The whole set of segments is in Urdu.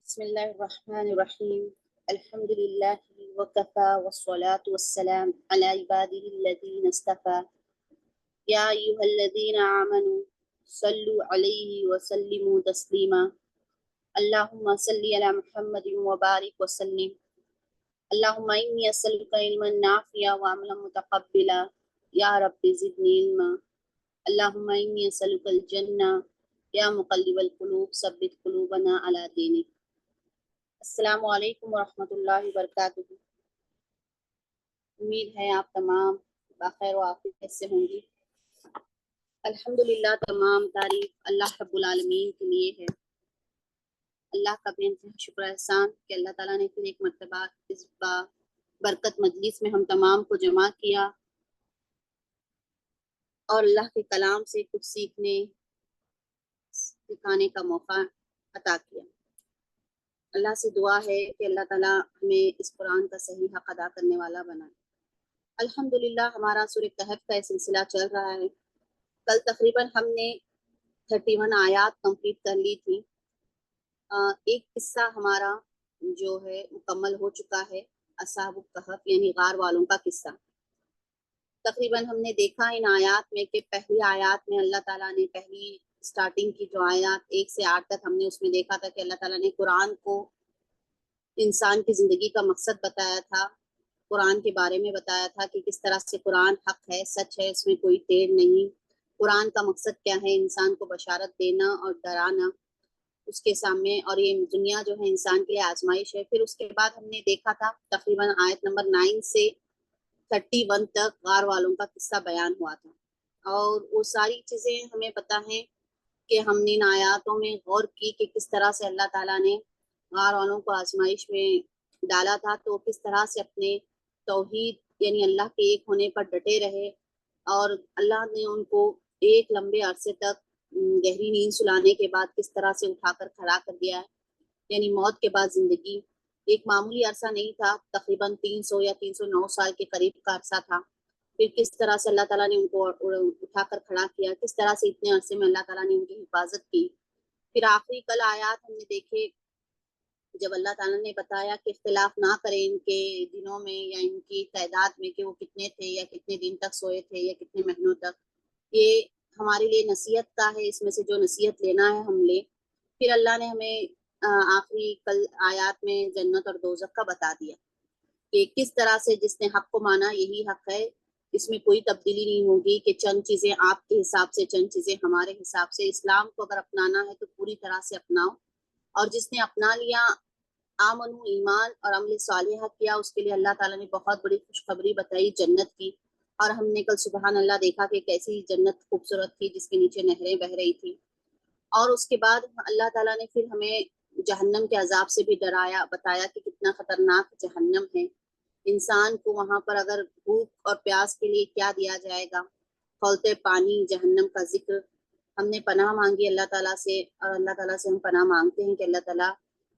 بسم الله الرحمن الرحيم. الحمد لله وكفى والصلاة والسلام على عباده الذين اصطفى. يا أيها الذين آمنوا صلوا عليه وسلموا تسليما. اللهم صل على محمد وبارك وسلم. اللهم إني أسألك علما نافعا وعملا متقبلا. يا رب زدني علما. اللهم إني أسألك الجنة. يا مقلب القلوب ثبت قلوبنا على دينك. السلام علیکم ورحمۃ اللہ وبرکاتہ۔ امید ہے آپ تمام بخیر و عافیت سے ہوں گی۔ الحمدللہ تمام تعریف اللہ رب العالمین کے لیے ہے۔ اللہ کا بے انتہا شکر احسان کہ اللہ تعالیٰ نے پھر ایک مرتبہ اس برکت مجلس میں ہم تمام کو جمع کیا اور اللہ کے کلام سے کچھ سیکھنے سکھانے کا موقع عطا کیا۔ اللہ سے دعا ہے کہ اللہ تعالیٰ ہمیں اس قرآن کا صحیح حق ادا کرنے والا بنائے۔ الحمدللہ ہمارا سورہ کہف کا یہ سلسلہ چل رہا ہے۔ کل تقریباً ہم نے 31 آیات کمپلیٹ کر لی تھی۔ ایک قصہ ہمارا جو ہے مکمل ہو چکا ہے، اصحاب الکہف یعنی غار والوں کا قصہ۔ تقریباً ہم نے دیکھا ان آیات میں کہ پہلی آیات میں اللہ تعالیٰ نے پہلی سٹارٹنگ کی جو آیات 1 سے 8 تک ہم نے اس میں دیکھا تھا کہ اللہ تعالیٰ نے قرآن کو انسان کی زندگی کا مقصد بتایا تھا، قرآن کے بارے میں بتایا تھا کہ کس طرح سے قرآن حق ہے، سچ ہے، اس میں کوئی ٹیڑھ نہیں۔ قرآن کا مقصد کیا ہے؟ انسان کو بشارت دینا اور ڈرانا اس کے سامنے، اور یہ دنیا جو ہے انسان کے لیے آزمائش ہے۔ پھر اس کے بعد ہم نے دیکھا تھا تقریباً آیت نمبر 9 سے 31 تک غار والوں کا قصہ بیان ہوا تھا، اور وہ ساری چیزیں ہمیں پتہ ہیں کہ ہم نے ان آیاتوں میں غور کی کہ کس طرح سے اللہ تعالیٰ نے غار والوں کو آزمائش میں ڈالا تھا، تو کس طرح سے اپنے توحید یعنی اللہ کے ایک ہونے پر ڈٹے رہے، اور اللہ نے ان کو ایک لمبے عرصے تک گہری نیند سلانے کے بعد کس طرح سے اٹھا کر کھڑا کر دیا ہے، یعنی موت کے بعد زندگی ایک معمولی عرصہ نہیں تھا، تقریباً 300 یا 309 سال کے قریب کا عرصہ تھا۔ پھر کس طرح سے اللہ تعالیٰ نے ان کو اٹھا کر کھڑا کیا، کس طرح سے اتنے عرصے میں اللہ تعالیٰ نے ان کی حفاظت کی۔ پھر آخری کل آیات ہم نے دیکھے جب اللہ تعالیٰ نے بتایا کہ اختلاف نہ کریں ان کے دنوں میں یا ان کی تعداد میں، کہ وہ کتنے تھے یا کتنے دن تک سوئے تھے یا کتنے مہینوں تک، یہ ہمارے لیے نصیحت کا ہے، اس میں سے جو نصیحت لینا ہے ہم لیں۔ پھر اللہ نے ہمیں آخری کل آیات میں جنت اور دوزخ کا بتا دیا کہ کس طرح سے جس نے حق کو مانا یہی حق ہے، اس میں کوئی تبدیلی نہیں ہوگی کہ چند چیزیں آپ کے حساب سے، چند چیزیں ہمارے حساب سے۔ اسلام کو اگر اپنانا ہے تو پوری طرح سے اپناؤ، اور جس نے اپنا لیا آمن ایمان اور عمل صالحہ کیا، اس کے لیے اللہ تعالیٰ نے بہت بڑی خوشخبری بتائی جنت کی۔ اور ہم نے کل سبحان اللہ دیکھا کہ کیسی جنت خوبصورت تھی جس کے نیچے نہریں بہہ رہی تھی۔ اور اس کے بعد اللہ تعالیٰ نے پھر ہمیں جہنم کے عذاب سے بھی ڈرایا، بتایا کہ کتنا خطرناک جہنم ہے، انسان کو وہاں پر اگر بھوک اور پیاس کے لیے کیا دیا جائے گا، کھولتے پانی، جہنم کا ذکر۔ ہم نے پناہ مانگی اللہ تعالیٰ سے، اور اللہ تعالیٰ سے ہم پناہ مانگتے ہیں کہ اللہ تعالیٰ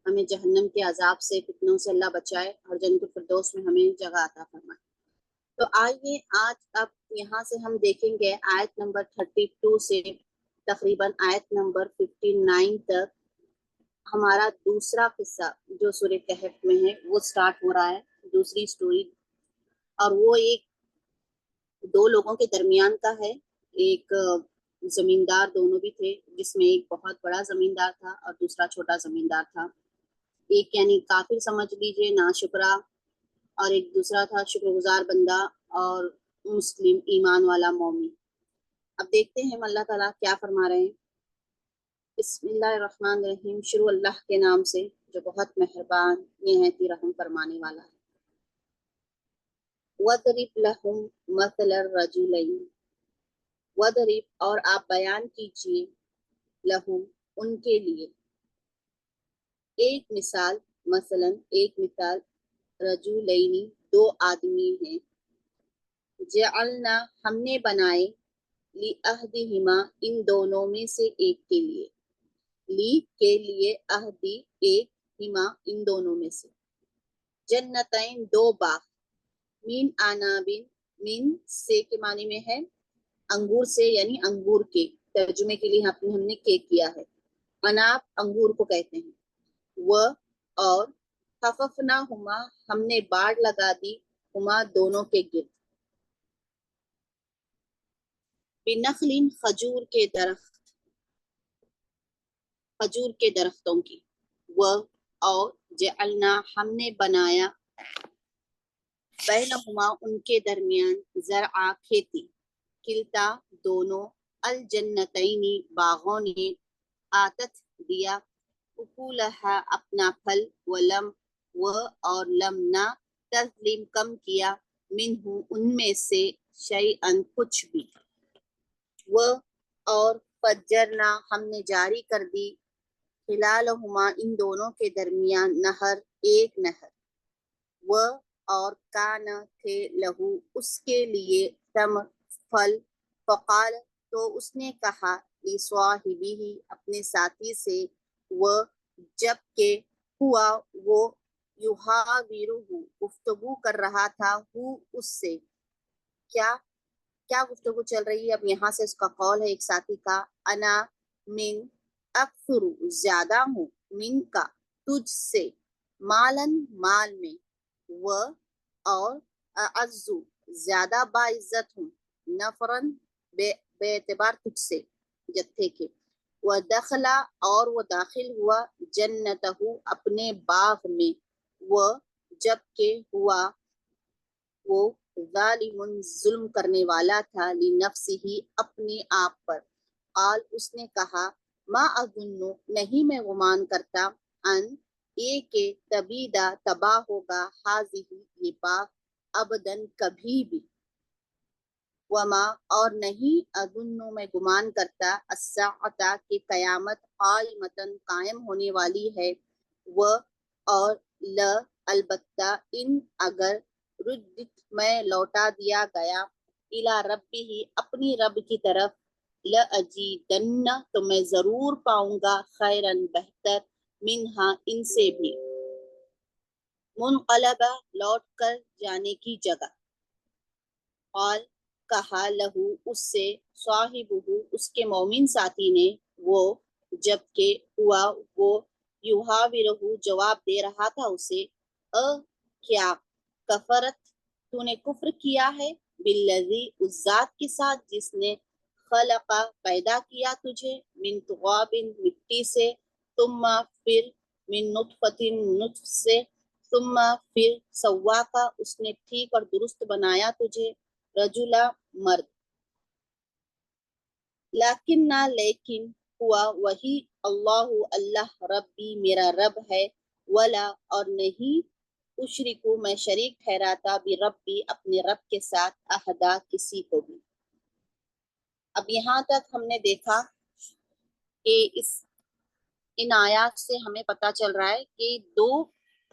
ہمیں جہنم کے عذاب سے، فتنوں سے اللہ بچائے، اور جنت الفردوس میں ہمیں جگہ عطا فرمائے۔ تو آئیے آج اب یہاں سے ہم دیکھیں گے آیت نمبر 32 سے تقریباً آیت نمبر 59 تک ہمارا دوسرا قصہ جو سورہ کہف میں ہے وہ سٹارٹ ہو رہا ہے، دوسری سٹوری، اور وہ ایک دو لوگوں کے درمیان کا ہے۔ ایک زمیندار، دونوں بھی تھے، جس میں ایک بہت بڑا زمیندار تھا اور دوسرا چھوٹا زمیندار تھا۔ ایک یعنی کافر سمجھ لیجیے، ناشکرا، اور ایک دوسرا تھا شکر گزار بندہ اور مسلم ایمان والا مومن۔ اب دیکھتے ہیں اللہ تعالیٰ کیا فرما رہے ہیں۔ بسم اللہ الرحمن الرحیم، شروع اللہ کے نام سے جو بہت مہربان نہایت رحم فرمانے والا ہے۔ وَضْرِبْ لَهُمْ مَثَلَ الرَّجُلَيْنِ، وَضْرِبْ اور آپ بیان کیجیے، لہم ان کے لیے، ایک مثال، مثلا ایک مثال، رجلین دو آدمی ہیں، جعلنا ہم نے بنائے، لأحدہما ان دونوں میں سے ایک کے لیے، لی کے لیے، احدی ایک، ہما ان دونوں میں سے، جنتین دو باغ، من عنابن من سے کے معنی میں ہے انگور سے، یعنی انگور کے، ترجمے کے لیے ہم نے کیا ہے، عناب انگور کو کہتے ہیں، وہ اور خففنا ہما ہم نے باڑ لگا دی ہما دونوں کے گرد بنخلین کھجور کے درختوں کی وہ اور جعلنا ہم نے بنایا بینہما ان کے درمیان زرعا کھیتی کلتا دونوں الجنتینی باغوں نے آتت دیا اکولہا اپنا پھل ولم و اور لم نہ تظلم کم کیا منہ ان میں سے شیئن کچھ بھی وہ اور فجرنا ہم نے جاری کر دی خلالہما ان دونوں کے درمیان نہر ایک نہر وہ اور کانا تھے لہو اس کے لیے تم پھل فقال تو اس نے کہا لصاحبہ اپنے ساتھی سے وہ جب کہ ہوا وہ یحاورہ گفتگو کر رہا تھا ہو اس سے کیا گفتگو چل رہی ہے. اب یہاں سے اس کا قول ہے ایک ساتھی کا انا من اکثر زیادہ ہوں من کا تجھ سے مالن مال میں وہ اور اعزو زیادہ باعزت ہوں نفرن بے اعتبار تجھ سے جتھے کے وہ دخلا اور وہ داخل ہوا جنتہ اپنے باغ میں وہ جب کہ ہوا وہ ظالم ظلم کرنے والا تھا لنفسہ اپنے آپ پر قال اس نے کہا ما اظن نہیں میں گمان کرتا ان یہ کہ تبیدہ تباہ ہوگا حاضی یہ باغ ابدن کبھی بھی وما اور نہیں اظن میں گمان کرتا الساعۃ کہ قیامت قائمتن قائم ہونے والی ہے وہ اور البتہ ان اگر ردت میں لوٹا دیا گیا الی ربہ اپنی رب کی طرف لأجیدن تو میں ضرور پاؤں گا خیرن بہتر منہا ان سے بھی منقلبہ لوٹ کر جانے کی جگہ قال کہا لہو اس سے صاحبہ اس کے مومن ساتھی نے وہ جب کہ ہوا وہ یحاورہ جواب دے رہا تھا اسے کیا کفرت تو نے کفر کیا ہے بالذی اس ذات کے ساتھ جس نے خلق پیدا کیا تجھے من تراب مٹی سے ثم پھر من نطفۃ نطف سے ثم پھر سواکا اس نے ٹھیک اور درست بنایا تجھے رجلا مرد لیکن نہ لیکن ہوا وہی اللہ ربی میرا رب ہے ولا اور نہیں اشرکو میں شریک ٹھہراتا بھی ربی اپنے رب کے ساتھ احدا کسی کو بھی. اب یہاں تک ہم نے دیکھا کہ ان آیات سے ہمیں پتہ چل رہا ہے کہ دو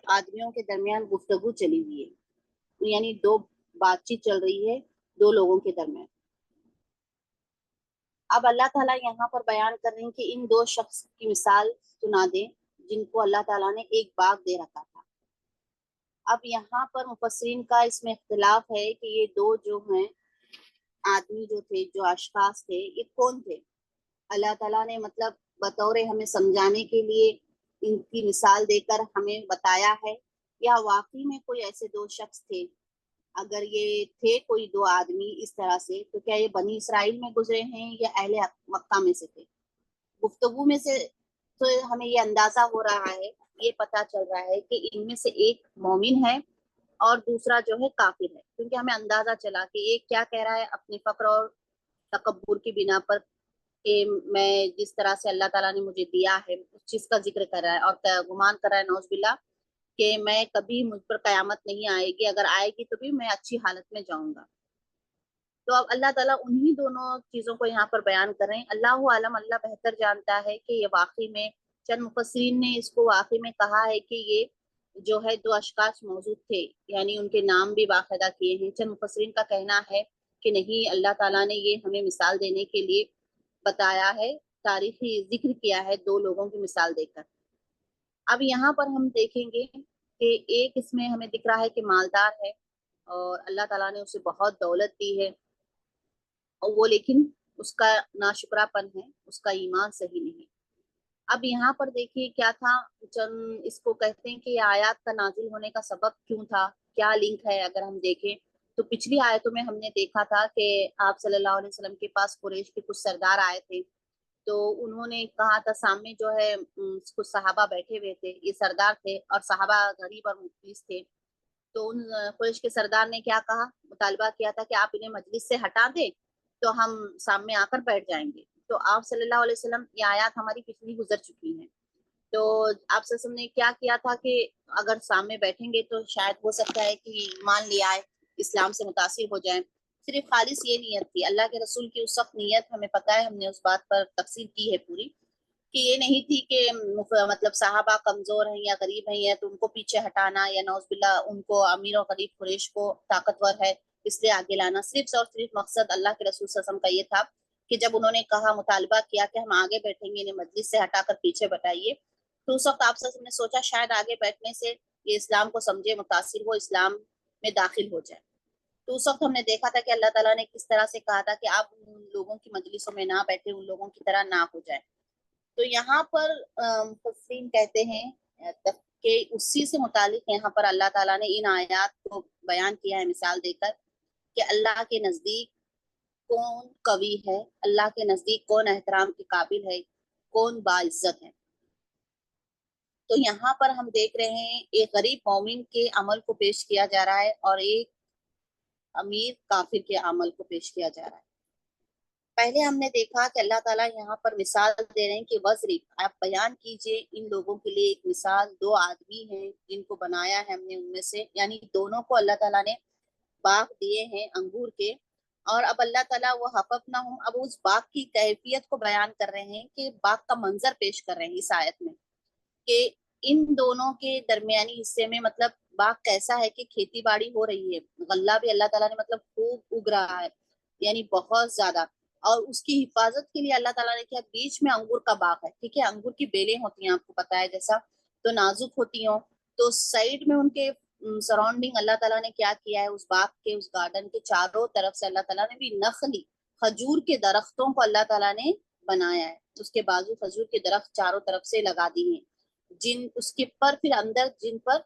آدمیوں کے درمیان گفتگو چلی ہوئی ہے، یعنی دو بات چیت چل رہی ہے دو لوگوں کے درمیان. اب اللہ تعالیٰ یہاں پر بیان کر رہے ہیں کہ ان دو شخص کی مثال سنا دیں جن کو اللہ تعالیٰ نے ایک باغ دے رکھا تھا. اب یہاں پر مفسرین کا اس میں اختلاف ہے کہ یہ دو جو ہیں آدمی جو تھے جو اشخاص تھے یہ کون تھے. اللہ تعالیٰ نے مطلب بطور ہمیں سمجھانے کے لیے ان کی مثال دے کر ہمیں بتایا ہے یا واقعی میں کوئی ایسے دو شخص تھے. اگر یہ تھے کوئی دو آدمی اس طرح سے تو کیا یہ بنی اسرائیل میں گزرے ہیں یا اہل مکہ میں سے تھے. گفتگو میں سے تو ہمیں یہ اندازہ ہو رہا ہے، یہ پتہ چل رہا ہے کہ ان میں سے ایک مومن ہے اور دوسرا جو ہے کافر ہے، کیونکہ ہمیں اندازہ چلا کہ ایک کیا کہہ رہا ہے اپنے فقر اور تکبر کی بنا پر کہ میں جس طرح سے اللہ تعالیٰ نے مجھے دیا ہے اس چیز کا ذکر کر رہا ہے اور گمان کر رہا ہے نعوذ باللہ کہ میں کبھی مجھ پر قیامت نہیں آئے گی، اگر آئے گی تو بھی میں اچھی حالت میں جاؤں گا. تو اب اللہ تعالیٰ انہی دونوں چیزوں کو یہاں پر بیان کر رہے ہیں. اللہ عالم، اللہ بہتر جانتا ہے کہ یہ واقعی میں چند مفسرین نے اس کو واقعی میں کہا ہے کہ یہ جو ہے دو اشخاص موجود تھے، یعنی ان کے نام بھی باقاعدہ کیے ہیں. چند مفسرین کا کہنا ہے کہ نہیں، اللہ تعالیٰ نے یہ ہمیں مثال دینے کے لیے بتایا ہے، تاریخی ذکر کیا ہے دو لوگوں کی مثال دے کر. اب یہاں پر ہم دیکھیں گے کہ ایک اس میں ہمیں دکھ رہا ہے کہ مالدار ہے اور اللہ تعالیٰ نے اسے بہت دولت دی ہے اور وہ لیکن اس کا ناشکرا پن ہے، اس کا ایمان صحیح نہیں. اب یہاں پر دیکھیے کیا تھا، جب اس کو کہتے ہیں کہ یہ آیات کا نازل ہونے کا سبب کیوں تھا، کیا لنک ہے، اگر ہم دیکھیں تو پچھلی آیتوں میں ہم نے دیکھا تھا کہ آپ صلی اللہ علیہ وسلم کے پاس قریش کے کچھ سردار آئے تھے، تو انہوں نے کہا تھا سامنے جو ہے کچھ صحابہ بیٹھے ہوئے تھے، یہ سردار تھے اور صحابہ غریب اور مفلس تھے، تو ان قریش کے سردار نے کیا کہا، مطالبہ کیا تھا کہ آپ انہیں مجلس سے ہٹا دیں تو ہم سامنے آ کر بیٹھ جائیں گے۔ تو آپ صلی اللہ علیہ وسلم، یہ آیات ہماری پچھلی گزر چکی ہیں، تو آپ صلی اللہ علیہ وسلم نے کیا کیا تھا کہ اگر سامنے بیٹھیں گے تو شاید ہو سکتا ہے کہ مان لیا آئے، اسلام سے متاثر ہو جائیں۔ صرف خالص یہ نیت تھی، اللہ کے رسول کی اس وقت نیت ہمیں پتہ ہے، ہم نے اس بات پر تفصیل کی ہے پوری، کہ یہ نہیں تھی کہ مطلب صحابہ کمزور ہیں یا غریب ہیں تو ان کو پیچھے ہٹانا، یا نعوذ باللہ ان کو امیر اور غریب قریش کو طاقتور ہے اس لیے آگے لانا۔ صرف اور صرف مقصد اللہ کے رسول صلی اللہ علیہ وسلم کا یہ تھا کہ جب انہوں نے کہا، مطالبہ کیا کہ ہم آگے بیٹھیں گے، انہیں مجلس سے ہٹا کر پیچھے بٹائیے، تو اس وقت آپ صلی اللہ علیہ وسلم نے سوچا شاید آگے بیٹھنے سے یہ اسلام کو سمجھے، متاثر ہو، اسلام میں داخل ہو جائے۔ تو اس وقت ہم نے دیکھا تھا کہ اللہ تعالیٰ نے کس طرح سے کہا تھا کہ آپ ان لوگوں کی مجلسوں میں نہ بیٹھے، ان لوگوں کی طرح نہ ہو جائے۔ تو یہاں پر مفسرین کہتے ہیں کہ اسی سے متعلق یہاں پر اللہ تعالیٰ نے ان آیات کو بیان کیا ہے مثال دے کر کہ اللہ کے نزدیک کون قوی ہے، اللہ کے نزدیک کون احترام کے قابل ہے، کون باعزت ہے۔ تو یہاں پر ہم دیکھ رہے ہیں ایک غریب مومن کے عمل کو پیش کیا جا رہا ہے اور ایک امیر کافر کے عمل کو پیش کیا جا رہا ہے۔ پہلے ہم نے دیکھا کہ اللہ تعالیٰ یہاں پر مثال دے رہے ہیں کہ وَضْرِب، آپ بیان کیجئے ان لوگوں کے لیے ایک مثال، دو آدمی ہیں جن کو بنایا ہے ہم نے ان میں سے، یعنی دونوں کو اللہ تعالیٰ نے باغ دیے ہیں انگور کے، اور اب اللہ تعالیٰ وہ حفظناہم، اب اس باغ کی کیفیت کو بیان کر رہے ہیں کہ باغ کا منظر پیش کر رہے ہیں اس آیت میں، کہ ان دونوں کے درمیانی حصے میں مطلب باغ کیسا ہے کہ کھیتی باڑی ہو رہی ہے، غلہ بھی اللہ تعالیٰ نے مطلب خوب اگ رہا ہے، یعنی بہت زیادہ، اور اس کی حفاظت کے لیے اللہ تعالیٰ نے کیا، بیچ میں انگور کا باغ ہے، ٹھیک ہے، انگور کی بیلیں ہوتی ہیں آپ کو پتا ہے جیسا، تو نازک ہوتی ہوں، تو سائڈ میں ان کے سراؤنڈنگ اللہ تعالیٰ نے کیا کیا ہے، اس باغ کے، اس گارڈن کے چاروں طرف سے اللہ تعالیٰ نے بھی نخلی، کھجور کے درختوں کو اللہ تعالیٰ نے بنایا ہے، اس کے بازو کھجور کے درخت چاروں طرف سے لگا دی ہیں، جن اس کے پر پھر اندر جن پر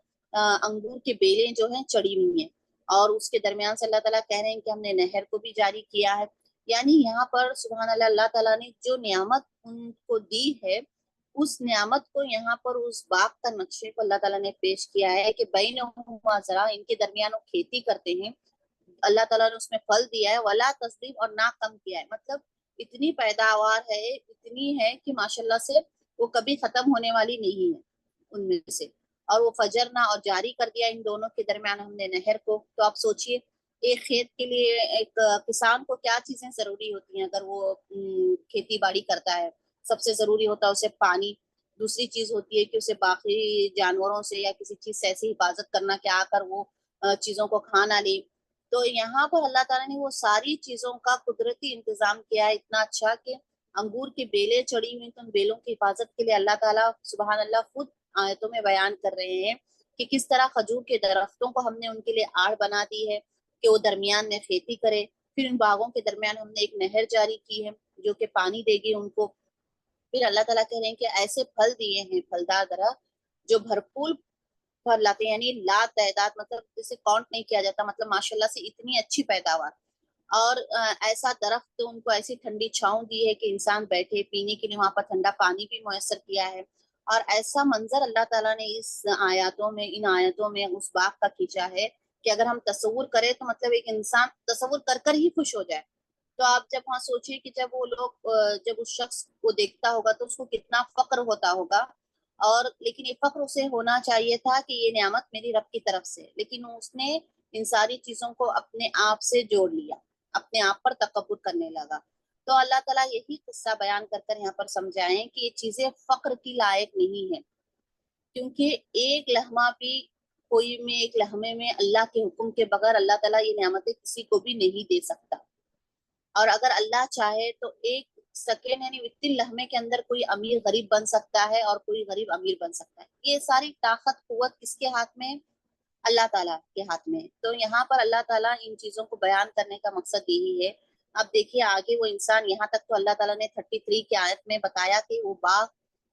انگور کے بیلیں جو ہیں چڑی ہوئی ہیں، اور اس کے درمیان سے اللہ تعالیٰ کہہ رہے ہیں کہ ہم نے نہر کو بھی جاری کیا ہے، یعنی یہاں پر سبحان اللہ، اللہ تعالیٰ نے جو نعمت ان کو دی ہے، اس نعمت کو یہاں پر اس باغ کا نقشے کو اللہ تعالیٰ نے پیش کیا ہے کہ بینہما زرع، ان کے درمیان وہ کھیتی کرتے ہیں، اللہ تعالیٰ نے اس میں پھل دیا ہے، ولا تصدیق، اور نہ کم کیا ہے، مطلب اتنی پیداوار ہے، اتنی ہے کہ ماشاءاللہ سے وہ کبھی ختم ہونے والی نہیں ہے ان میں سے، اور وہ فجرنا، اور جاری کر دیا ان دونوں کے درمیان ہم نے نہر کو۔ تو آپ سوچئے ایک کھیت کے لیے ایک کسان کو کیا چیزیں ضروری ہوتی ہیں اگر وہ کھیتی باڑی کرتا ہے، سب سے ضروری ہوتا ہے اسے پانی، دوسری چیز ہوتی ہے کہ اسے باقی جانوروں سے یا کسی چیز سے ایسی حفاظت کرنا کہ آ کر وہ چیزوں کو کھا نہ لے۔ تو یہاں پر اللہ تعالیٰ نے وہ ساری چیزوں کا قدرتی انتظام کیا ہے اتنا اچھا کہ انگور کی بیلیں چڑی ہوئی، تو ان بیلوں کی حفاظت کے لیے اللہ تعالیٰ سبحان اللہ خود آیتوں میں بیان کر رہے ہیں کہ کس طرح کھجور کے درختوں کو ہم نے ان کے لیے آڑ بنا دی ہے کہ وہ درمیان میں کھیتی کرے، پھر ان باغوں کے درمیان ہم نے ایک نہر جاری کی ہے جو کہ پانی دے گی ان کو، پھر اللہ تعالیٰ کہہ رہے ہیں کہ ایسے پھل دیے ہیں پھلدار درخت جو بھرپور پھل لاتے ہیں، یعنی لا تعداد، مطلب جسے کاؤنٹ نہیں کیا جاتا، مطلب ماشاءاللہ سے اتنی اچھی پیداوار، اور ایسا درخت ان کو ایسی ٹھنڈی چھاؤں دی ہے کہ انسان بیٹھے، پینے کے لیے وہاں پر ٹھنڈا پانی بھی میسر کیا ہے، اور ایسا منظر اللہ تعالیٰ نے اس آیاتوں میں، ان آیتوں میں اس باغ کا کھینچا ہے کہ اگر ہم تصور کریں تو مطلب ایک انسان تصور کر کر ہی خوش ہو جائے۔ تو آپ جب وہاں سوچئے کہ جب وہ لوگ جب اس شخص کو دیکھتا ہوگا تو اس کو کتنا فخر ہوتا ہوگا، اور لیکن یہ فخر اسے ہونا چاہیے تھا کہ یہ نعمت میری رب کی طرف سے، لیکن اس نے ان ساری چیزوں کو اپنے آپ سے جوڑ لیا، اپنے آپ پر تکبر کرنے لگا۔ تو اللہ تعالیٰ یہی قصہ بیان کر کر یہاں پر سمجھائیں کہ یہ چیزیں فخر کی لائق نہیں ہیں، کیونکہ ایک لمحہ بھی کوئی میں، ایک لمحے میں اللہ کے حکم کے بغیر اللہ تعالیٰ یہ نعمتیں کسی کو بھی نہیں دے سکتا، اور اگر اللہ چاہے تو ایک سیکنڈ یعنی اتنے لمحے کے اندر کوئی امیر غریب بن سکتا ہے اور کوئی غریب امیر بن سکتا ہے، یہ ساری طاقت قوت کس کے ہاتھ میں؟ اللہ تعالیٰ کے ہاتھ میں۔ تو یہاں پر اللہ تعالیٰ ان چیزوں کو بیان کرنے کا مقصد یہی ہے۔ اب دیکھیے آگے وہ انسان، یہاں تک تو اللہ تعالیٰ نے 33 کی آیت میں بتایا کہ وہ باغ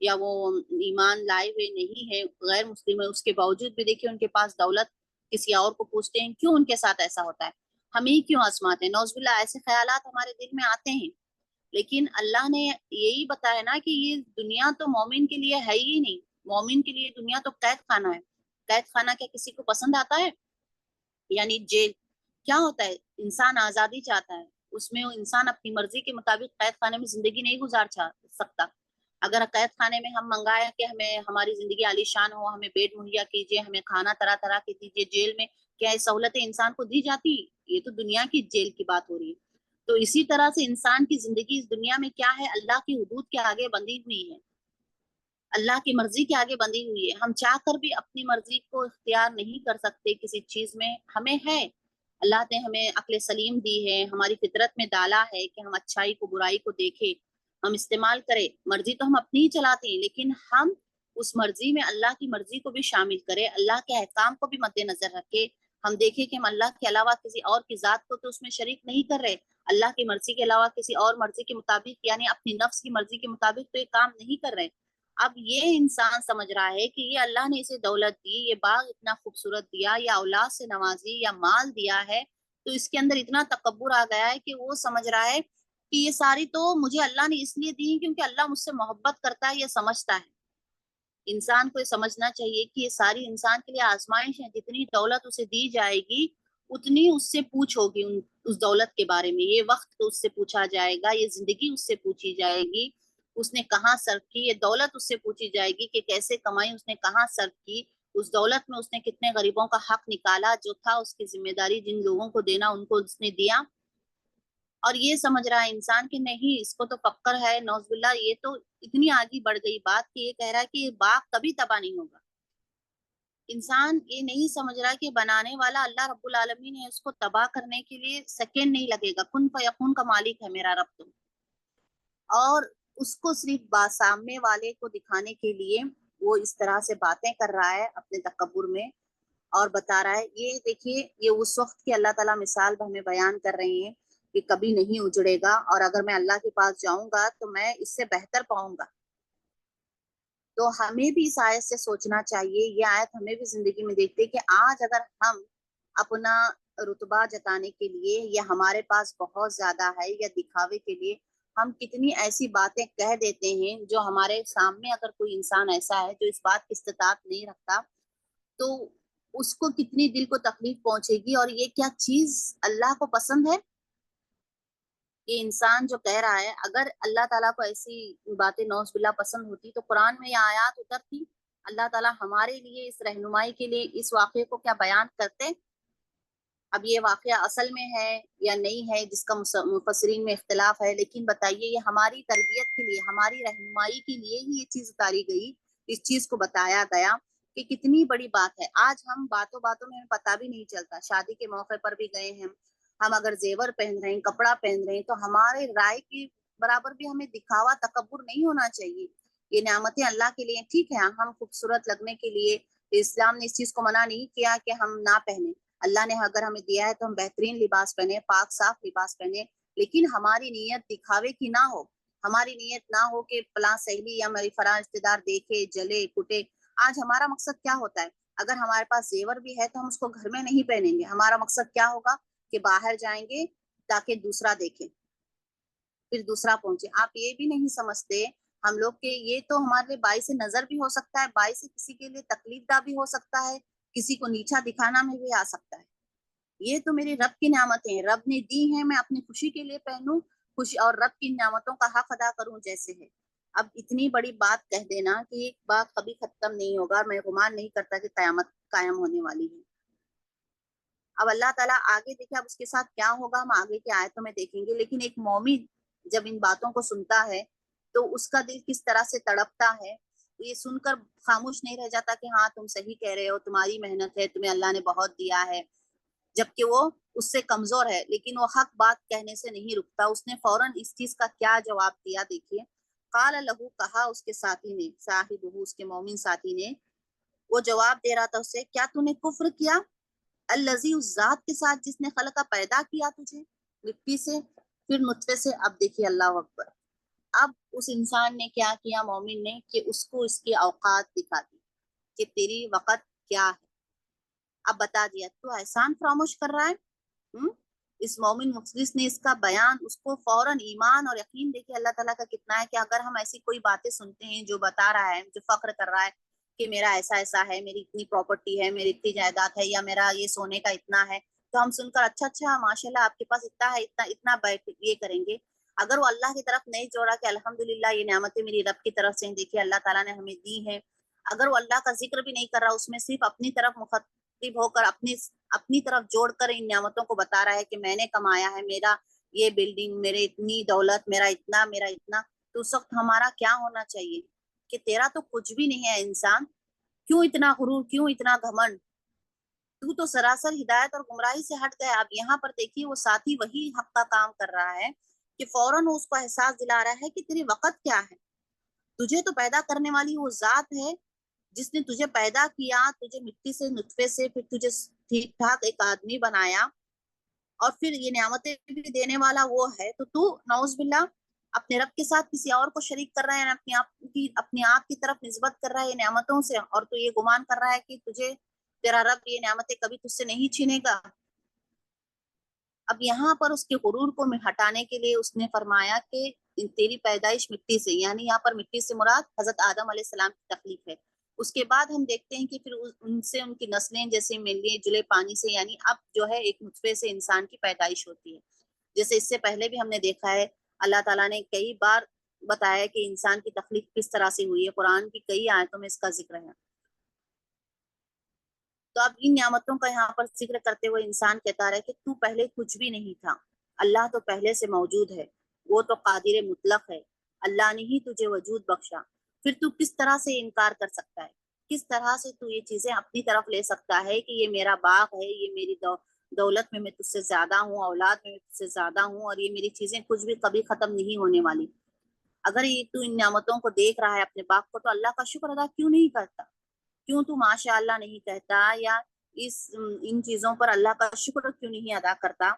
یا وہ ایمان لائے ہوئے نہیں ہے، غیر مسلم ہے، اس کے باوجود بھی دیکھیے ان کے پاس دولت، کسی اور کو پوچھتے ہیں کیوں ان کے ساتھ ایسا ہوتا ہے، ہمیں ہی کیوں آزماتے ہیں، نعوذ باللہ ایسے خیالات ہمارے دل میں آتے ہیں۔ لیکن اللہ نے یہی بتایا نا کہ یہ دنیا تو مومن کے لیے ہے ہی نہیں، مومن کے لیے دنیا تو قید خانہ ہے۔ قید خانہ کیا کسی کو پسند آتا ہے؟ یعنی جیل کیا ہوتا ہے؟ انسان آزادی چاہتا ہے، اس میں وہ انسان اپنی مرضی کے مطابق قید خانے میں زندگی نہیں گزار سکتا۔ اگر قید خانے میں ہم منگایا کہ ہمیں ہماری زندگی عالیشان ہو، ہمیں بیڈ مہیا کیجیے، ہمیں کھانا طرح طرح کے دیجیے، جیل میں کیا یہ سہولتیں انسان کو دی جاتی؟ یہ تو دنیا کی جیل کی بات ہو رہی ہے۔ تو اسی طرح سے انسان کی زندگی اس دنیا میں کیا ہے؟ اللہ کی حدود کے آگے بندھی ہوئی ہے، اللہ کی مرضی کے آگے بندھی ہوئی ہے۔ ہم چاہ کر بھی اپنی مرضی کو اختیار نہیں کر سکتے کسی چیز میں، ہمیں ہے، اللہ نے ہمیں عقل سلیم دی ہے، ہماری فطرت میں ڈالا ہے کہ ہم اچھائی کو برائی کو دیکھیں، ہم استعمال کریں، مرضی تو ہم اپنی ہی چلاتے ہیں، لیکن ہم اس مرضی میں اللہ کی مرضی کو بھی شامل کریں، اللہ کے احکام کو بھی مد نظر رکھے، ہم دیکھیں کہ ہم اللہ کے علاوہ کسی اور کی ذات کو تو اس میں شریک نہیں کر رہے، اللہ کی مرضی کے علاوہ کسی اور مرضی کے مطابق یعنی اپنی نفس کی مرضی کے مطابق تو یہ کام نہیں کر رہے۔ اب یہ انسان سمجھ رہا ہے کہ یہ اللہ نے اسے دولت دی، یہ باغ اتنا خوبصورت دیا، یا اولاد سے نوازی، یا مال دیا ہے، تو اس کے اندر اتنا تکبر آ گیا ہے کہ وہ سمجھ رہا ہے کہ یہ ساری تو مجھے اللہ نے اس لیے دی ہیں کیونکہ اللہ مجھ سے محبت کرتا ہے، یہ سمجھتا ہے۔ انسان کو یہ سمجھنا چاہیے کہ یہ ساری انسان کے لیے آزمائش ہے، جتنی دولت اسے دی جائے گی اتنی اس سے پوچھ ہوگی اس دولت کے بارے میں، یہ وقت اس سے پوچھا جائے گا، یہ زندگی اس سے پوچھی جائے گی، اس نے کہاں صرف کی، یہ دولت اس سے پوچھی جائے گی کہ کیسے کمائی، اس نے کہاں صرف کی، اس دولت میں اس نے کتنے غریبوں کا حق نکالا، جو تھا اس کی ذمہ داری جن لوگوں کو دینا ان کو اس نے دیا۔ اور یہ سمجھ رہا ہے انسان کہ نہیں اس کو تو فقر ہے، نعوذ باللہ، یہ تو اتنی آگے بڑھ گئی بات کہ یہ کہہ رہا ہے کہ یہ باغ کبھی تباہ نہیں ہوگا۔ انسان یہ نہیں سمجھ رہا کہ بنانے والا اللہ رب العالمین ہے، اس کو تباہ کرنے کے لیے سیکنڈ نہیں لگے گا، کن فیکون کا مالک ہے میرا رب تو، اور اس کو صرف سامنے والے کو دکھانے کے لیے وہ اس طرح سے باتیں کر رہا ہے اپنے تکبر میں، اور بتا رہا ہے یہ دیکھیے یہ اس وقت کی اللہ تعالیٰ مثال ہمیں بیان کر رہے ہیں کہ کبھی نہیں اجڑے گا، اور اگر میں اللہ کے پاس جاؤں گا تو میں اس سے بہتر پاؤں گا۔ تو ہمیں بھی اس آیت سے سوچنا چاہیے، یہ آیت ہمیں بھی زندگی میں دیکھتے کہ آج اگر ہم اپنا رتبہ جتانے کے لیے یا ہمارے پاس بہت زیادہ ہے یا دکھاوے کے لیے ہم کتنی ایسی باتیں کہہ دیتے ہیں، جو ہمارے سامنے اگر کوئی انسان ایسا ہے جو اس بات کی استطاعت نہیں رکھتا تو اس کو کتنی دل کو تکلیف پہنچے گی، اور یہ کیا چیز اللہ کو پسند ہے؟ یہ انسان جو کہہ رہا ہے اگر اللہ تعالیٰ کو ایسی باتیں نعوذ باللہ پسند ہوتی تو قرآن میں یہ آیات اترتی، اللہ تعالیٰ ہمارے لیے اس رہنمائی کے لیے اس واقعے کو کیا بیان کرتے؟ اب یہ واقعہ اصل میں ہے یا نہیں ہے جس کا مفسرین میں اختلاف ہے، لیکن بتائیے یہ ہماری تربیت کے لیے، ہماری رہنمائی کے لیے ہی یہ چیز اتاری گئی، اس چیز کو بتایا گیا کہ کتنی بڑی بات ہے۔ آج ہم باتوں باتوں میں ہمیں پتہ بھی نہیں چلتا، شادی کے موقع پر بھی گئے ہیں ہم اگر زیور پہن رہے ہیں، کپڑا پہن رہے ہیں، تو ہمارے رائے کی برابر بھی ہمیں دکھاوا تکبر نہیں ہونا چاہیے۔ یہ نعمتیں اللہ کے لیے، ٹھیک ہے ہم خوبصورت لگنے کے لیے، اسلام نے اس چیز کو منع نہیں کیا کہ ہم نہ پہنیں، اللہ نے اگر ہمیں دیا ہے تو ہم بہترین لباس پہنے، پاک صاف لباس پہنے، لیکن ہماری نیت دکھاوے کی نہ ہو، ہماری نیت نہ ہو کہ فلاں سہیلی یا میری فلاں رشتے دار دیکھے جلے کٹے۔ آج ہمارا مقصد کیا ہوتا ہے؟ اگر ہمارے پاس زیور بھی ہے تو ہم اس کو گھر میں نہیں پہنیں گے، ہمارا مقصد کیا ہوگا کہ باہر جائیں گے تاکہ دوسرا دیکھے، پھر دوسرا پہنچے۔ آپ یہ بھی نہیں سمجھتے ہم لوگ کہ یہ تو ہمارے لیے باعث نظر بھی ہو سکتا ہے، باعث کسی کے لیے تکلیف دہ بھی ہو سکتا ہے، کسی کو نیچا دکھانا میں بھی آ سکتا ہے۔ یہ تو میری رب کی نعمتیں ہیں، رب نے دی ہیں، میں اپنی خوشی کے لیے پہنوں، خوشی اور رب کی نعمتوں کا حق ادا کروں جیسے ہے۔ اب اتنی بڑی بات کہہ دینا کہ ایک بات کبھی ختم نہیں ہوگا، میں گمان نہیں کرتا کہ قیامت قائم ہونے والی ہے۔ اب اللہ تعالیٰ آگے دیکھے اب اس کے ساتھ کیا ہوگا ہم آگے کی آیتوں میں دیکھیں گے، لیکن ایک مومن جب ان باتوں کو سنتا ہے تو اس کا دل کس طرح سے تڑپتا ہے، یہ سن کر خاموش نہیں رہ جاتا کہ ہاں تم صحیح کہہ رہے ہو، تمہاری محنت ہے، تمہیں اللہ نے بہت دیا ہے، جبکہ وہ اس سے کمزور ہے، لیکن وہ حق بات کہنے سے نہیں رکتا۔ اس نے فوراً اس چیز کا کیا جواب دیا، دیکھیے، قال لہو، کہا اس کے ساتھی نے، صاحبہ اس کے مومن ساتھی نے، وہ جواب دے رہا تھا اسے، کیا تو نے کفر کیا الذی، اس ذات کے ساتھ جس نے خلقہ پیدا کیا تجھے مٹی سے پھر نطفے سے۔ اب دیکھیے اللہ اکبر، اب اس انسان نے کیا کیا، مومن نے، کہ اس کو اس کی اوقات دکھا دی کہ تیری وقت کیا ہے. اب بتا دیا تو احسان فراموش کر رہا ہے. اس مومن مخلص نے اس کا بیان، اس کو فوراً ایمان اور یقین دیکھے اللہ تعالیٰ کا کتنا ہے کہ اگر ہم ایسی کوئی باتیں سنتے ہیں جو بتا رہا ہے، جو فخر کر رہا ہے کہ میرا ایسا ایسا ہے، میری اتنی پراپرٹی ہے، میری اتنی جائیداد ہے، یا میرا یہ سونے کا اتنا ہے، تو ہم سن کر اچھا اچھا ماشاء اللہ آپ کے پاس اتنا ہے، اتنا اتنا بیٹھ یہ کریں گے. اگر وہ اللہ کی طرف نہیں جوڑا کہ الحمدللہ یہ نعمتیں میری رب کی طرف سے دیکھیے اللہ تعالیٰ نے ہمیں دی ہیں، اگر وہ اللہ کا ذکر بھی نہیں کر رہا، اس میں صرف اپنی طرف مخاطب ہو کر اپنی طرف جوڑ کر ان نعمتوں کو بتا رہا ہے کہ میں نے کمایا ہے، میرا یہ بلڈنگ، میرے اتنی دولت، میرا اتنا، میرا اتنا، تو اس وقت ہمارا کیا ہونا چاہیے کہ تیرا تو کچھ بھی نہیں ہے انسان، کیوں اتنا غرور، کیوں اتنا گھمنڈ، تو سراسر ہدایت اور گمراہی سے ہٹ گیا. اب یہاں پر دیکھیے وہ ساتھی وہی حق کا کام کر رہا ہے کہ فوراً اس کو احساس دلا رہا ہے کہ تیری وقت کیا ہے. تجھے تو پیدا کرنے والی وہ ذات ہے جس نے تجھے پیدا کیا، تجھے مٹی سے، نطفے سے، پھر تجھے ٹھیک ٹھاک ایک آدمی بنایا، اور پھر یہ نعمتیں بھی دینے والا وہ ہے. تو تو نعوذ باللہ اپنے رب کے ساتھ کسی اور کو شریک کر رہا ہے، اپنے آپ کی طرف نسبت کر رہا ہے یہ نعمتوں سے، اور تو یہ گمان کر رہا ہے کہ تجھے تیرا رب یہ نعمتیں کبھی تجھ سے نہیں چھینے گا. اب یہاں پر اس کے غرور کو ہٹانے کے لیے اس نے فرمایا کہ تیری پیدائش مٹی سے، یعنی یہاں پر مٹی سے مراد حضرت آدم علیہ السلام کی تخلیق ہے. اس کے بعد ہم دیکھتے ہیں کہ پھر ان سے ان کی نسلیں جیسے ملے جلے پانی سے، یعنی اب جو ہے ایک نطفے سے انسان کی پیدائش ہوتی ہے. جیسے اس سے پہلے بھی ہم نے دیکھا ہے اللہ تعالیٰ نے کئی بار بتایا کہ انسان کی تخلیق کس طرح سے ہوئی ہے، قرآن کی کئی آیتوں میں اس کا ذکر ہے. تو اب ان نعمتوں کا یہاں پر ذکر کرتے ہوئے انسان کہتا رہے کہ تو پہلے کچھ بھی نہیں تھا، اللہ تو پہلے سے موجود ہے، وہ تو قادر مطلق ہے، اللہ نے ہی تجھے وجود بخشا، پھر تو کس طرح سے انکار کر سکتا ہے، کس طرح سے تو یہ چیزیں اپنی طرف لے سکتا ہے کہ یہ میرا باغ ہے، یہ میری دولت میں تجھ سے زیادہ ہوں، اولاد میں تجھ سے زیادہ ہوں، اور یہ میری چیزیں کچھ بھی کبھی ختم نہیں ہونے والی. اگر یہ تو ان نعمتوں کو دیکھ رہا ہے اپنے باغ کو، تو اللہ کا شکر ادا کیوں نہیں کرتا، کیوں تو ماشاء اللہ نہیں کہتا، یا ان چیزوں پر اللہ کا شکر کیوں نہیں ادا کرتا.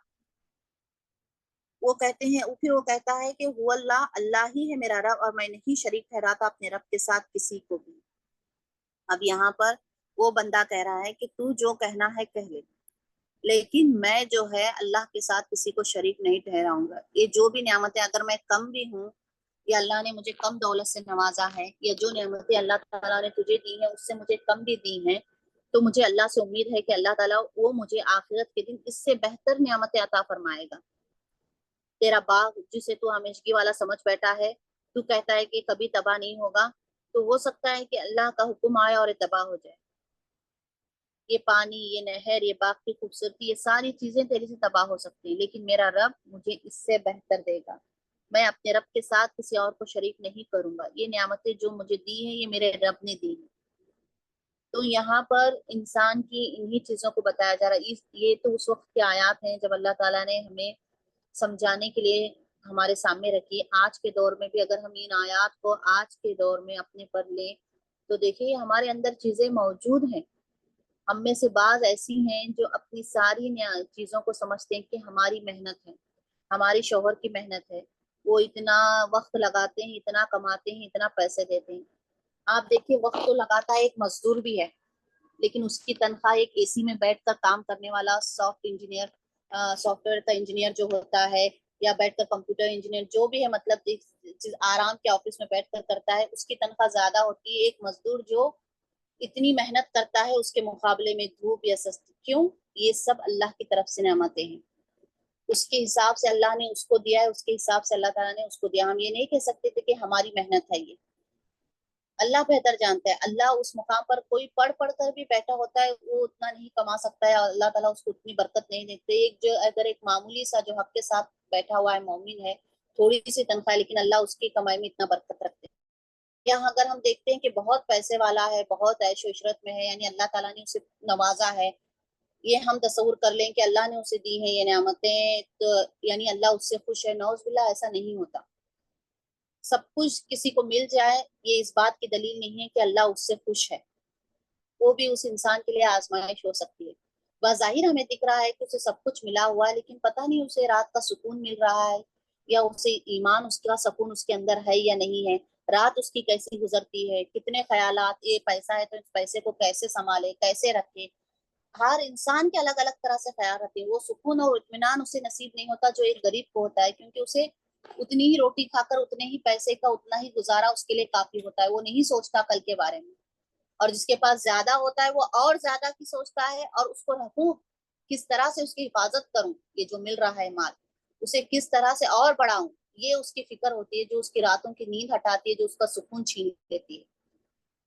وہ کہتے ہیں، پھر وہ کہتا ہے کہ وہ اللہ ہی ہے میرا رب، اور میں نہیں شریک ٹھہراتا اپنے رب کے ساتھ کسی کو بھی. اب یہاں پر وہ بندہ کہہ رہا ہے کہ تو جو کہنا ہے کہہ لے، لیکن میں جو ہے اللہ کے ساتھ کسی کو شریک نہیں ٹھہراؤں گا. یہ جو بھی نعمتیں، اگر میں کم بھی ہوں، یا اللہ نے مجھے کم دولت سے نوازا ہے، یا جو نعمتیں اللہ تعالیٰ نے تجھے دی ہیں اس سے مجھے کم بھی دی ہیں، تو مجھے اللہ سے امید ہے کہ اللہ تعالیٰ وہ مجھے آخرت کے دن اس سے بہتر نعمتیں عطا فرمائے گا. تیرا باغ جسے تو ہمیشگی والا سمجھ بیٹھا ہے، تو کہتا ہے کہ کبھی تباہ نہیں ہوگا، تو ہو سکتا ہے کہ اللہ کا حکم آئے اور یہ تباہ ہو جائے. یہ پانی، یہ نہر، یہ باغ کی خوبصورتی، یہ ساری چیزیں تیرے سے تباہ ہو سکتی ہیں، لیکن میرا رب مجھے اس سے بہتر دے گا. میں اپنے رب کے ساتھ کسی اور کو شریک نہیں کروں گا. یہ نعمتیں جو مجھے دی ہیں یہ میرے رب نے دی ہیں. تو یہاں پر انسان کی انہی چیزوں کو بتایا جا رہا ہے. یہ تو اس وقت کی آیات ہیں جب اللہ تعالیٰ نے ہمیں سمجھانے کے لیے ہمارے سامنے رکھی. آج کے دور میں بھی اگر ہم ان آیات کو آج کے دور میں اپنے پر لیں تو دیکھیے ہمارے اندر چیزیں موجود ہیں. ہم میں سے بعض ایسی ہیں جو اپنی ساری چیزوں کو سمجھتے ہیں کہ ہماری محنت ہے، ہماری شوہر کی محنت ہے، وہ اتنا وقت لگاتے ہیں، اتنا کماتے ہیں، اتنا پیسے دیتے ہیں. آپ دیکھیے وقت تو لگاتا ہے ایک مزدور بھی ہے، لیکن اس کی تنخواہ ایک اے سی میں بیٹھ کر کام کرنے والا سافٹ ویئر کا انجینئر جو ہوتا ہے، یا بیٹھ کر کمپیوٹر انجینئر جو بھی ہے، مطلب آرام کے آفس میں بیٹھ کر کرتا ہے، اس کی تنخواہ زیادہ ہوتی ہے ایک مزدور جو اتنی محنت کرتا ہے اس کے مقابلے میں دھوپ یا سستی. کیوں؟ یہ سب اللہ کی طرف سے نعمتیں ہیں. اس کے حساب سے اللہ نے اس کو دیا ہے، اس کے حساب سے اللہ تعالیٰ نے اس کو دیا. ہم یہ نہیں کہہ سکتے تھے کہ ہماری محنت ہے، یہ اللہ بہتر جانتا ہے. اللہ اس مقام پر کوئی پڑھ کر بھی بیٹھا ہوتا ہے، وہ اتنا نہیں کما سکتا ہے، اللہ تعالیٰ اس کو اتنی برکت نہیں دیتے. اگر ایک معمولی سا جو حق کے ساتھ بیٹھا ہوا ہے مومن ہے، تھوڑی سی تنخواہ، لیکن اللہ اس کی کمائی میں اتنا برکت رکھتے ہیں. یہاں اگر ہم دیکھتے ہیں کہ بہت پیسے والا ہے، بہت عیش و عشرت میں ہے، یعنی اللہ تعالیٰ نے اسے نوازا ہے، یہ ہم تصور کر لیں کہ اللہ نے اسے دی ہیں یہ نعمتیں، تو یعنی اللہ اس سے خوش ہے. نعوذ باللہ ایسا نہیں ہوتا. سب کچھ کسی کو مل جائے یہ اس بات کی دلیل نہیں ہے کہ اللہ اس سے خوش ہے. وہ بھی اس انسان کے لیے آزمائش ہو سکتی ہے. بظاہر ہمیں دکھ رہا ہے کہ اسے سب کچھ ملا ہوا ہے، لیکن پتہ نہیں اسے رات کا سکون مل رہا ہے، یا اسے ایمان اس کا سکون اس کے اندر ہے یا نہیں ہے، رات اس کی کیسی گزرتی ہے، کتنے خیالات، یہ پیسہ ہے تو اس پیسے کو کیسے سنبھالے، کیسے رکھے. ہر انسان کے الگ الگ طرح سے خیال رہتے ہیں. وہ سکون اور اطمینان اسے نصیب نہیں ہوتا جو ایک غریب کو ہوتا ہے، کیونکہ اسے اتنی ہی روٹی کھا کر اتنے ہی پیسے کا اتنا ہی گزارا اس کے لیے کافی ہوتا ہے. وہ نہیں سوچتا کل کے بارے میں. اور جس کے پاس زیادہ ہوتا ہے وہ اور زیادہ کی سوچتا ہے، اور اس کو رکھوں کس طرح سے اس کی حفاظت کروں، یہ جو مل رہا ہے مال اسے کس طرح سے اور بڑھاؤں، یہ اس کی فکر ہوتی ہے جو اس کی راتوں کی نیند ہٹاتی ہے، جو اس کا سکون چھین لیتی ہے.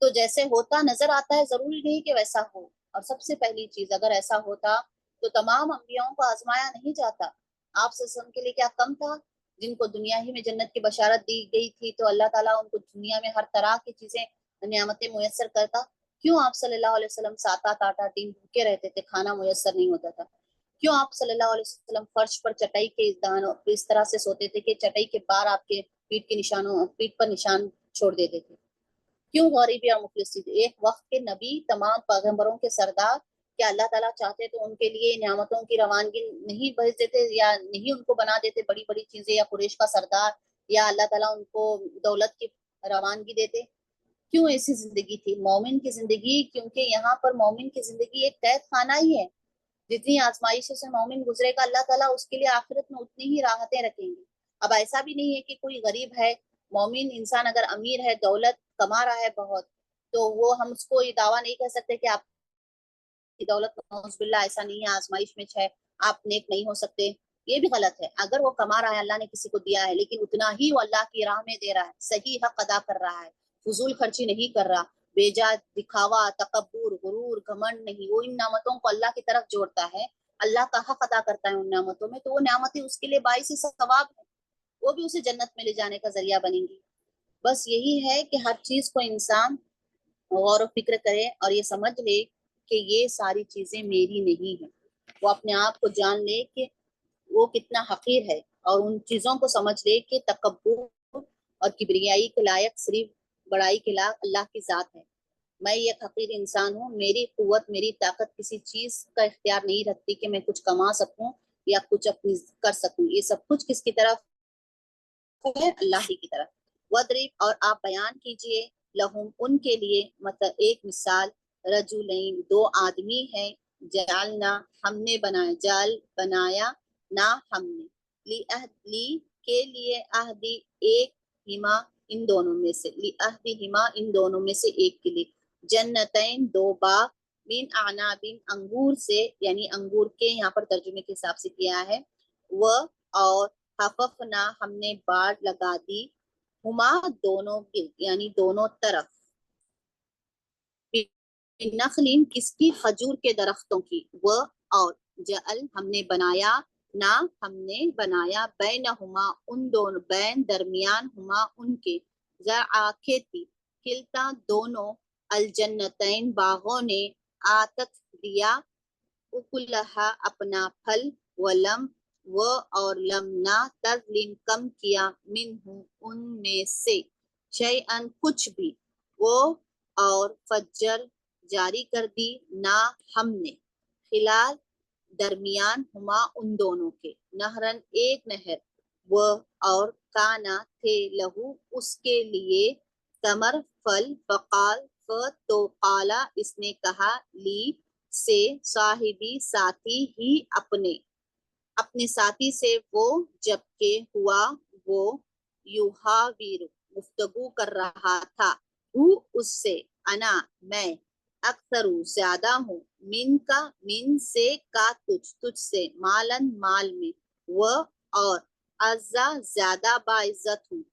تو جیسے ہوتا نظر آتا ہے ضروری نہیں کہ ویسا ہو. اور سب سے پہلی چیز، اگر ایسا ہوتا تو تمام انبیاؤں کو آزمایا نہیں جاتا. آپ صلی اللہ علیہ وسلم کے لیے کیا کم تھا؟ جن کو دنیا ہی میں جنت کی بشارت دی گئی تھی تو اللہ تعالیٰ ان کو دنیا میں ہر طرح کی چیزیں نعمتیں میسر کرتا. کیوں آپ صلی اللہ علیہ وسلم 7-8 دن بھوکے رہتے تھے، کھانا میسر نہیں ہوتا تھا؟ کیوں آپ صلی اللہ علیہ وسلم فرش پر چٹائی کے دانوں اس طرح سے سوتے تھے کہ چٹائی کے بار آپ کے پیٹ پر نشان چھوڑ دیتے تھے؟ کیوں غریبی اور مفلسی تھی؟ ایک وقت کے نبی، تمام پیغمبروں کے سردار، کیا اللہ تعالیٰ چاہتے تو ان کے لیے نعمتوں کی روانگی نہیں بھیج دیتے، یا نہیں ان کو بنا دیتے بڑی بڑی چیزیں، یا قریش کا سردار، یا اللہ تعالیٰ ان کو دولت کی روانگی دیتے؟ کیوں ایسی زندگی تھی مومن کی زندگی؟ کیونکہ یہاں پر مومن کی زندگی ایک قید خانہ ہی ہے. جتنی آزمائشوں سے مومن گزرے گا اللہ تعالیٰ اس کے لیے آخرت میں اتنی ہی راحتیں رکھیں گے. اب ایسا بھی نہیں ہے کہ کوئی غریب ہے، مومن انسان اگر امیر ہے، دولت کما رہا ہے بہت، تو وہ ہم اس کو یہ دعویٰ نہیں کہہ سکتے کہ آپ کی دولت نعوذ باللہ ایسا نہیں ہے، آزمائش میں ہے، آپ نیک نہیں ہو سکتے. یہ بھی غلط ہے. اگر وہ کما رہا ہے، اللہ نے کسی کو دیا ہے، لیکن اتنا ہی وہ اللہ کی راہ میں دے رہا ہے، صحیح حق ادا کر رہا ہے، فضول خرچی نہیں کر رہا، بے جا دکھاوا، تکبر، غرور، گھمنڈ نہیں، وہ ان نعمتوں کو اللہ کی طرف جوڑتا ہے، اللہ کا حق ادا کرتا ہے ان نعمتوں میں، تو وہ نعمتیں اس کے لیے باعث ثواب ہے، وہ بھی اسے جنت میں لے جانے کا ذریعہ بنیں گی. بس یہی ہے کہ ہر چیز کو انسان غور و فکر کرے اور یہ سمجھ لے کہ یہ ساری چیزیں میری نہیں ہیں. وہ اپنے آپ کو جان لے کہ وہ کتنا حقیر ہے، اور ان چیزوں کو سمجھ لے کہ تکبر اور کبریائی کے لائق، صرف بڑائی کے لائق اللہ کی ذات ہے. میں ایک حقیر انسان ہوں، میری قوت، میری طاقت کسی چیز کا اختیار نہیں رکھتی کہ میں کچھ کما سکوں یا کچھ اپنی کر سکوں. یہ سب کچھ کس کی طرف ہے؟ اللہ ہی کی طرف. وَضْرِبْ، اور آپ بیان کیجئے، لہم، ان کے لیے، مطلب ایک مثال، رجلین، 2 آدمی ہیں، جعلنا، ہم نے بنایا، جعل بنایا، نہ ہم نے، لی کے لیے، عہدی، ایک، ہما، ان دونوں میں سے، ہما، ان دونوں میں سے ایک کے لیے، جنتین، 2 باغ، من اعنابن، انگور سے، یعنی انگور کے یہاں پر ترجمے کے حساب سے کیا ہے، وہ، اور حففنا، ہم نے باڑ لگا دی، ہما، دونوں کے، یعنی دونوں طرف، نخلین، کس کی؟ کھجور کے درختوں کی، وہ، اور جعل، ہم نے بنایا، نہ ہم نے بنایا، بینہما، ان دونوں، بین، درمیان، ہما، ان کے، زرعا، کھیتی، کھلتا، دونوں، الجنتین، باغوں نے، آتت، دیا، اکلہا، اپنا پھل، ولم، وہ، اور لم، نہ، تظلم، کم کیا، منہ، ان میں سے، شیئن، کچھ بھی، وہ، اور فجر، جاری کر دی، نہ ہم نے، خلال، درمیان، ہما، ان دونوں کے، نہرن، ایک نہر، وہ، اور کانا، تھے، لہو، اس کے لیے، ثمر، پھل، فقال، تو قالا، اس نے کہا، لی، سے، صاحبی، ساتھی، ہی، اپنے ساتھی سے، وہ، جبکہ ہوا وہ، یحاور، گفتگو کر رہا تھا، اس سے، انا، میں، اکثر، زیادہ ہوں، من سے، کا، تجھ سے، مالن، مال میں، وہ، اور عزا، زیادہ باعزت ہوں،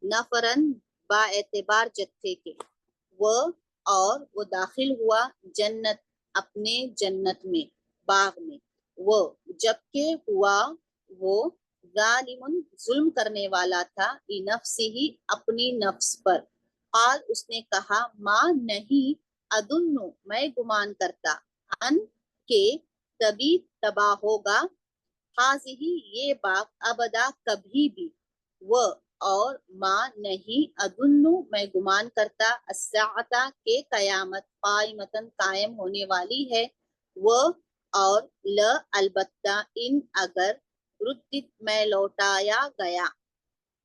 نفرن، با اعتبار جتھے کے، وہ، اور وہ داخل ہوا، جنت، اپنے جنت میں، باغ میں، وہ، جبکہ ہوا وہ، ظالم، ظلم کرنے والا تھا، لنفسہ، اپنی نفس پر، قال، اس نے کہا، ماں، نہیں، ادنو، میں گمان کرتا، ان، کہ، تبھی تباہ ہوگا، حاضہ، یہ باغ، ابدا، کبھی بھی، وہ، اور ماں، نہیں، ادنو، میں گمان کرتا، الساعۃ، کہ قیامت، قائمتن، قائم ہونے والی ہے، وہ، اور البتہ، ان، اگر، ردت، میں لوٹایا گیا،